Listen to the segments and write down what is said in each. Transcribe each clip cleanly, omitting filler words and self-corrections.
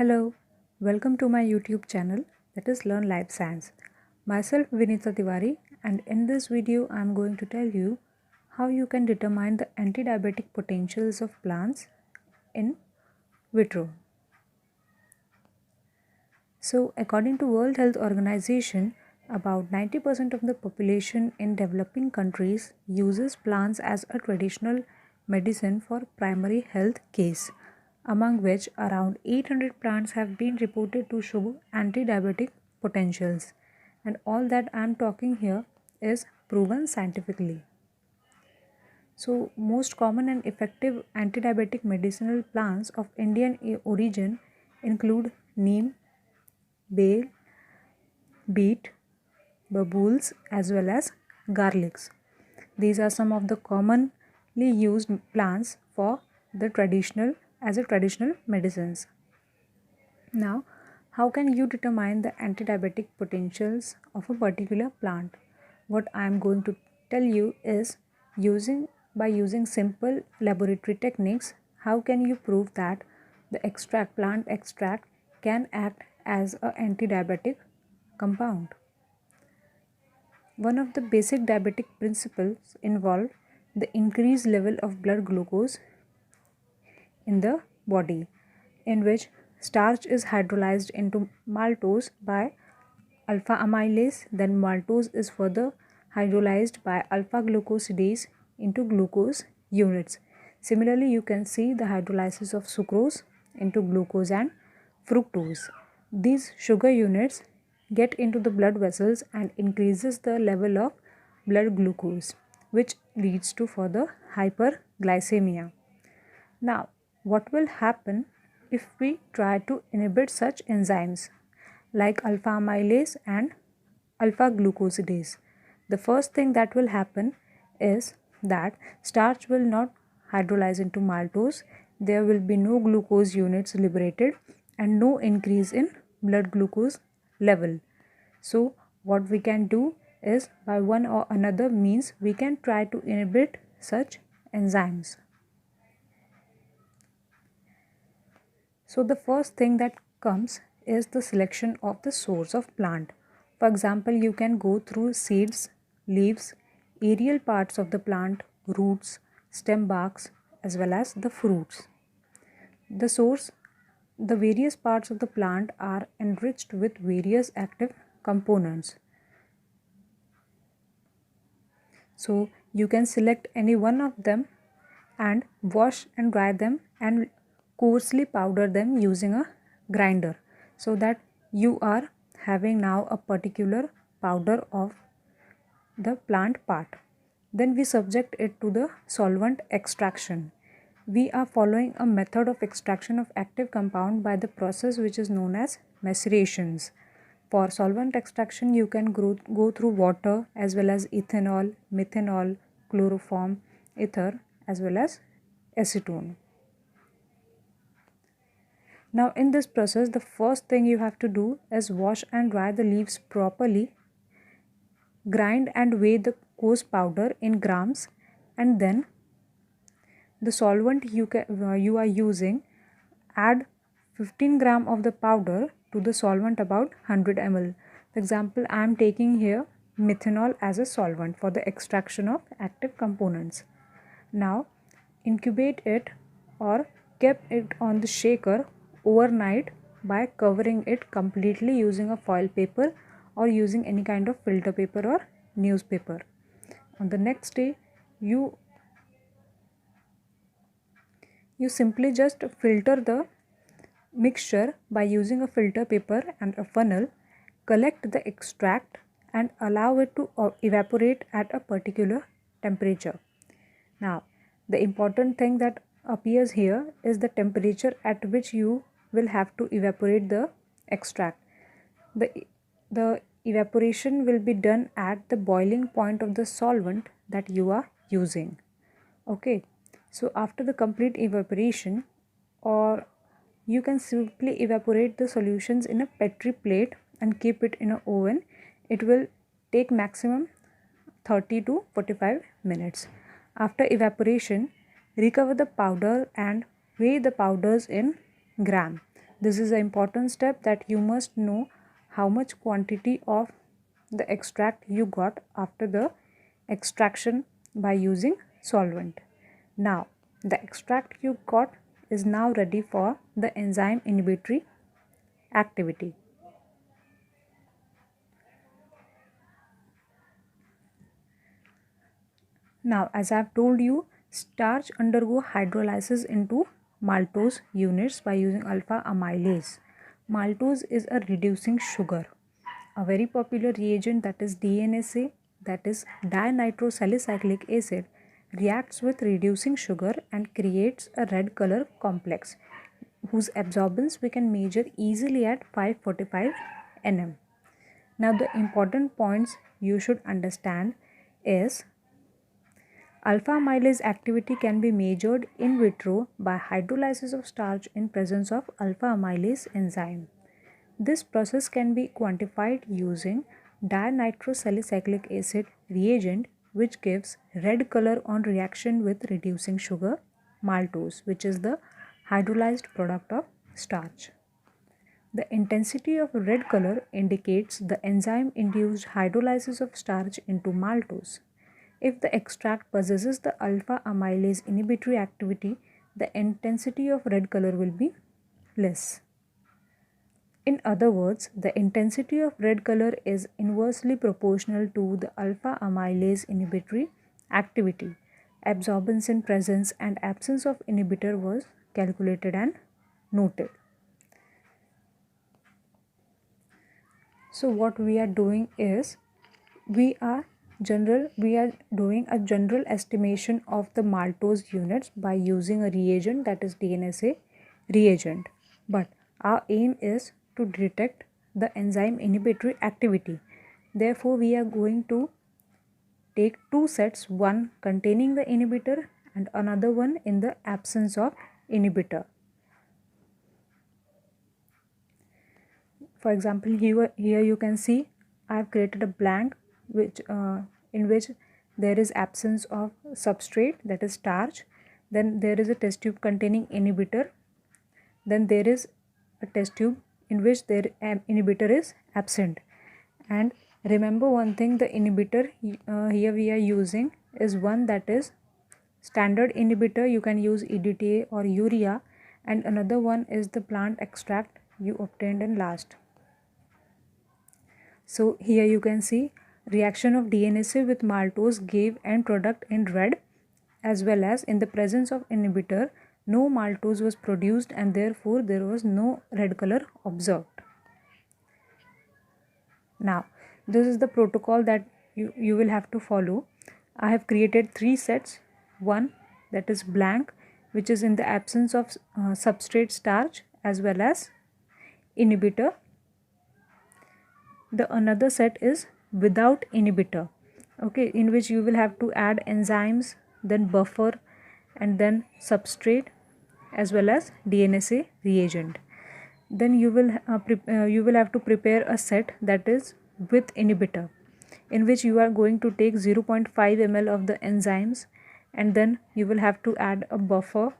Hello, welcome to my YouTube channel that is Learn Life Science. Myself Vinita Tiwari, and in this video I am going to tell you how you can determine the anti-diabetic potentials of plants in vitro. So according to World Health Organization, about 90% of the population in developing countries uses plants as a traditional medicine for primary health case, among which around 800 plants have been reported to show anti-diabetic potentials. And all that I am talking here is proven scientifically. So most common and effective anti-diabetic medicinal plants of Indian origin include neem, bay, beet, babool's as well as garlics. These are some of the commonly used plants for the traditional medicines. Now, how can you determine the anti-diabetic potentials of a particular plant? What I am going to tell you is using simple laboratory techniques, how can you prove that the plant extract can act as an anti-diabetic compound? One of the basic diabetic principles involve the increased level of blood glucose in the body, in which starch is hydrolyzed into maltose by alpha amylase, then maltose is further hydrolyzed by alpha glucosidase into glucose units. Similarly, you can see the hydrolysis of sucrose into glucose and fructose. These sugar units get into the blood vessels and increases the level of blood glucose, which leads to further hyperglycemia. Now, what will happen if we try to inhibit such enzymes like alpha amylase and alpha glucosidase? The first thing that will happen is that starch will not hydrolyze into maltose, there will be no glucose units liberated and no increase in blood glucose level. So what we can do is, by one or another means, we can try to inhibit such enzymes. So the first thing that comes is the selection of the source of plant. For example, you can go through seeds, leaves, aerial parts of the plant, roots, stem barks as well as the fruits. The various parts of the plant are enriched with various active components. So you can select any one of them and wash and dry them and coarsely powder them using a grinder, so that you are having now a particular powder of the plant part. Then we subject it to the solvent extraction. We are following a method of extraction of active compound by the process which is known as macerations. For solvent extraction, you can go through water as well as ethanol, methanol, chloroform, ether as well as acetone. Now in this process, the first thing you have to do is wash and dry the leaves properly, grind and weigh the coarse powder in grams, and then the solvent you are using, add 15 gram of the powder to the solvent about 100 ml. For example, I am taking here methanol as a solvent for the extraction of active components. Now incubate it or keep it on the shaker overnight by covering it completely using a foil paper or using any kind of filter paper or newspaper. On the next day, you simply just filter the mixture by using a filter paper and a funnel, collect the extract and allow it to evaporate at a particular temperature. Now, the important thing that appears here is the temperature at which you will have to evaporate the extract. The evaporation will be done at the boiling point of the solvent that you are using. Okay, so after the complete evaporation, or you can simply evaporate the solutions in a petri plate and keep it in an oven. It will take maximum 30 to 45 minutes. After evaporation, recover the powder and weigh the powders in gram. This is an important step that you must know how much quantity of the extract you got after the extraction by using solvent. Now, the extract you got is now ready for the enzyme inhibitory activity. Now, as I have told you, starch undergo hydrolysis into maltose units by using alpha amylase. Maltose is a reducing sugar. A very popular reagent, that is DNSA, that is dinitrosalicylic acid, reacts with reducing sugar and creates a red color complex whose absorbance we can measure easily at 545 nm. Now, the important points you should understand is alpha amylase activity can be measured in vitro by hydrolysis of starch in presence of alpha amylase enzyme. This process can be quantified using dinitrosalicylic acid reagent, which gives red color on reaction with reducing sugar, maltose, which is the hydrolyzed product of starch. The intensity of red color indicates the enzyme induced hydrolysis of starch into maltose. If the extract possesses the alpha amylase inhibitory activity, the intensity of red color will be less. In other words, the intensity of red color is inversely proportional to the alpha amylase inhibitory activity. Absorbance in presence and absence of inhibitor was calculated and noted. So what we are doing is we are doing a general estimation of the maltose units by using a reagent, that is DNSA reagent. But our aim is to detect the enzyme inhibitory activity. Therefore, we are going to take two sets, one containing the inhibitor and another one in the absence of inhibitor. For example, here you can see I have created a blank in which there is absence of substrate, that is starch. Then there is a test tube containing inhibitor. Then there is a test tube in which their inhibitor is absent. And remember one thing, the inhibitor here we are using is one that is standard inhibitor. You can use EDTA or urea, and another one is the plant extract you obtained in last. So here you can see reaction of DNSA with maltose gave end product in red, as well as in the presence of inhibitor no maltose was produced and therefore there was no red color observed. Now this is the protocol that you will have to follow. I have created three sets. One that is blank, which is in the absence of substrate starch as well as inhibitor. The another set is without inhibitor, okay, in which you will have to add enzymes, then buffer, and then substrate as well as DNSA reagent. Then you will have to prepare a set that is with inhibitor, in which you are going to take 0.5 ml of the enzymes, and then you will have to add a buffer,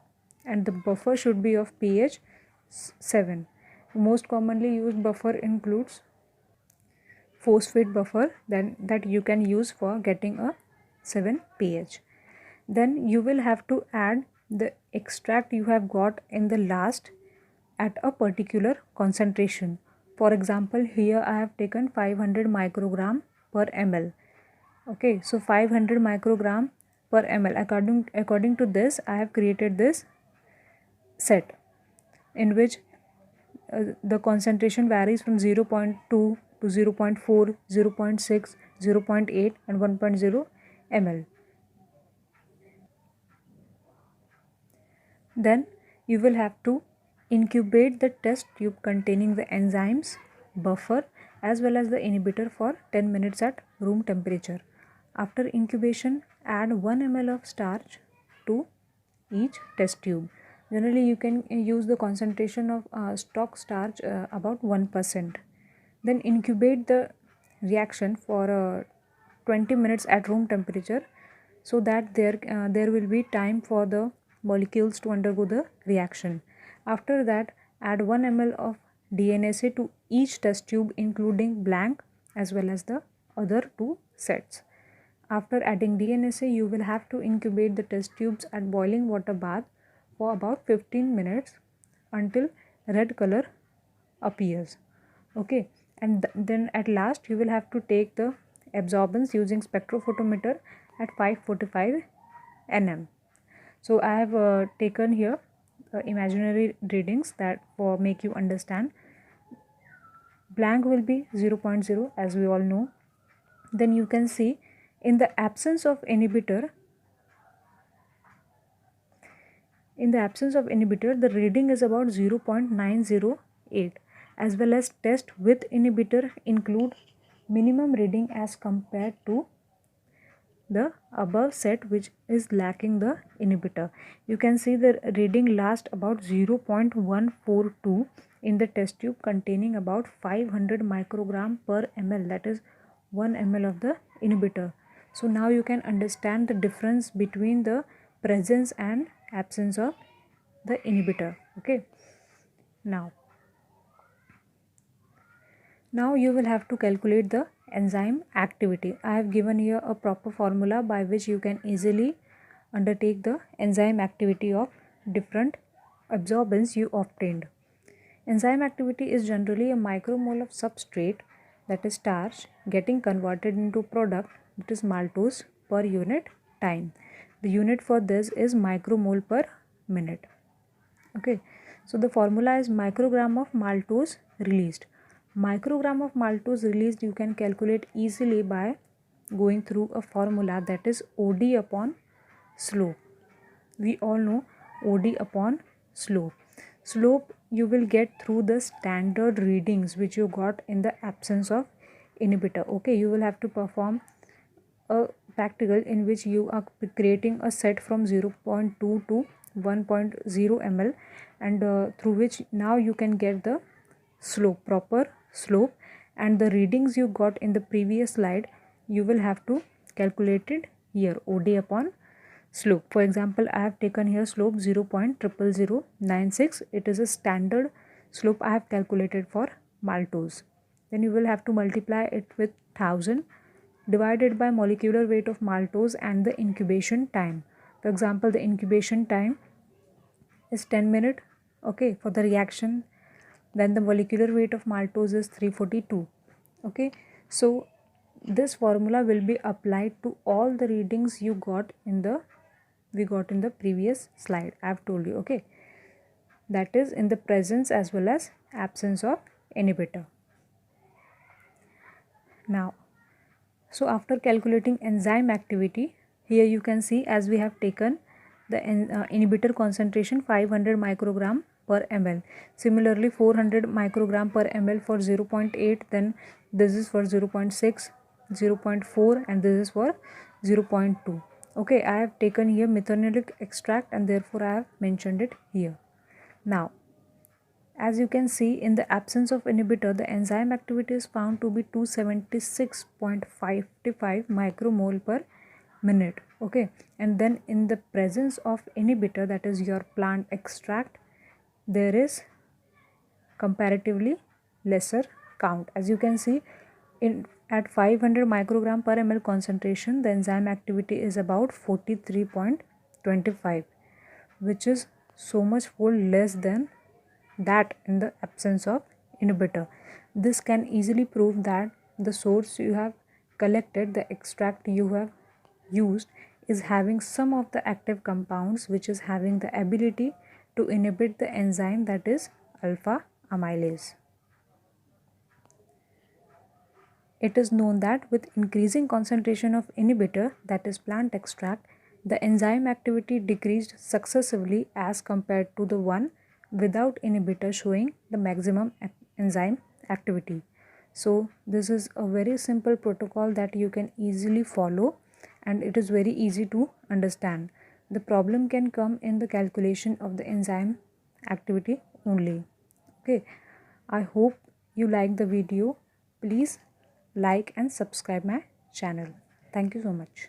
and the buffer should be of pH 7. Most commonly used buffer includes phosphate buffer, then that you can use for getting a 7 pH. Then you will have to add the extract you have got in the last at a particular concentration. For example, here I have taken 500 microgram per ml. Okay, so 500 microgram per ml. According to this, I have created this set in which the concentration varies from 0.2 to 0.4, 0.6, 0.8 and 1.0 ml. Then you will have to incubate the test tube containing the enzymes, buffer as well as the inhibitor for 10 minutes at room temperature. After incubation, add 1 ml of starch to each test tube. Generally, you can use the concentration of stock starch about 1%. Then incubate the reaction for 20 minutes at room temperature, so that there will be time for the molecules to undergo the reaction. After that, add 1 ml of DNSA to each test tube including blank as well as the other two sets. After adding DNSA, you will have to incubate the test tubes at boiling water bath for about 15 minutes until red color appears. Okay, and then at last you will have to take the absorbance using spectrophotometer at 545 nm. So I have taken here imaginary readings that for make you understand. Blank will be 0.0 as we all know. Then you can see in the absence of inhibitor, the reading is about 0.908, as well as test with inhibitor include minimum reading as compared to the above set which is lacking the inhibitor. You can see the reading last about 0.142 in the test tube containing about 500 microgram per ml, that is 1 ml of the inhibitor. So now you can understand the difference between the presence and absence of the inhibitor. Okay, now you will have to calculate the enzyme activity. I have given here a proper formula by which you can easily undertake the enzyme activity of different absorbance you obtained. Enzyme activity is generally a micromole of substrate, that is starch, getting converted into product, that is maltose, per unit time. The unit for this is micromole per minute. Okay, so the formula is microgram of maltose released. Microgram of maltose released you can calculate easily by going through a formula, that is OD upon slope. We all know OD upon slope. Slope you will get through the standard readings which you got in the absence of inhibitor. Okay, you will have to perform a practical in which you are creating a set from 0.2 to 1.0 ml, and through which now you can get the slope, proper slope, and the readings you got in the previous slide you will have to calculate it here, OD upon slope. For example, I have taken here slope 0.00096. It is a standard slope I have calculated for maltose. Then you will have to multiply it with 1000 divided by molecular weight of maltose and the incubation time. For example, the incubation time is 10 minutes, okay, for the reaction. Then the molecular weight of maltose is 342. Okay, so this formula will be applied to all the readings you got in the previous slide. I have told you. Okay, that is in the presence as well as absence of inhibitor. Now, so after calculating enzyme activity, here you can see as we have taken the inhibitor concentration 500 microgram per ml. Similarly, 400 microgram per ml for 0.8, then this is for 0.6, 0.4, and this is for 0.2. Okay, I have taken here methanoic extract and therefore I have mentioned it here. Now, as you can see, in the absence of inhibitor, the enzyme activity is found to be 276.55 micromole per minute. Okay, and then in the presence of inhibitor, that is your plant extract, there is comparatively lesser count. As you can see, at 500 microgram per ml concentration, the enzyme activity is about 43.25, which is so much fold less than that in the absence of inhibitor. This can easily prove that the source you have collected, the extract you have used, is having some of the active compounds which is having the ability to inhibit the enzyme, that is alpha amylase. It is known that with increasing concentration of inhibitor, that is plant extract, the enzyme activity decreased successively as compared to the one without inhibitor showing the maximum enzyme activity. So this is a very simple protocol that you can easily follow and it is very easy to understand. The problem can come in the calculation of the enzyme activity only. Okay, I hope you like the video. Please like and subscribe my channel. Thank you so much.